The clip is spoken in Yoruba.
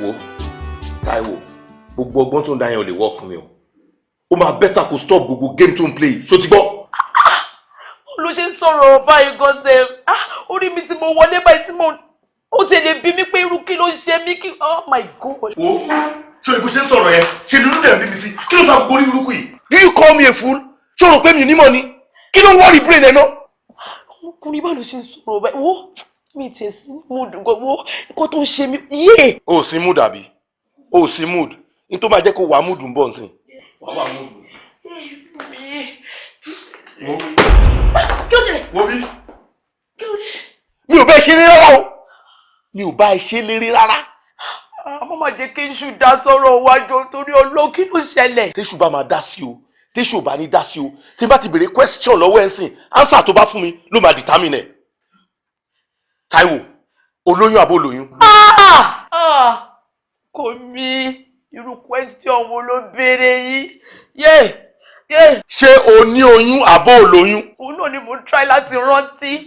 Wo Táíwò gbogbo ọgbọ́n tó ń dá yẹn ò lè work mi o. Ó máa better kó stop gbogbo game tó ń play. Ṣó ti gbọ́? Ló ṣe ń sọ̀rọ̀ báyìí gan ṣe. Orí mi tí mo wọlé báyìí tí mo ó tẹ̀lé bí mi pé irú kí ló ń ṣe mí kí oh my god. Wo ṣé ibo ṣe ń sọ̀rọ̀ yẹn ṣe nínú dẹ̀ ń bí mi sí kí ló fa gbogbo orí burúkú yìí? Do you call me a fool? Ṣé o rò pé mi ò ní mọ̀ ni? Kí ló ń worry brain ẹ̀ náà? Ọkùnrin bá ló ṣe ń sọ̀rọ̀ báyìí wo mi tẹ̀ sí mood gbogbo nǹkan tó ń ṣe mí yé. O ò sí mood àbí? O ò sí mood ní tó máa jẹ́ kó wà mood ń bọ̀ nsìn. Wà wà mood nsìn. Wo kí ló ṣe? Wo bí? Kí ló dé? Mi ò bá ẹ ṣe lérí rárá o. Mi ò bá ẹ ṣe lérí rárá. Àmọ́ máa jẹ́ kí iṣu dá sọ̀rọ̀ wájú torí Ọlọ́run kí ló ṣẹlẹ̀? Téṣù bá máa dá sí o, téṣù ò bá ní dá sí o. Tí n bá ti béèrè question lọ́wọ́ ẹ̀ ń sìn, answer tó bá fún mi ló máa determine ẹ̀. Táíwò, olóyún àbó lóyún? Kò mí irú question wo ló béèrè yìí? Yé. Ṣé o ní oyún àbó lóyún? Òun náà ni mo try láti rántí.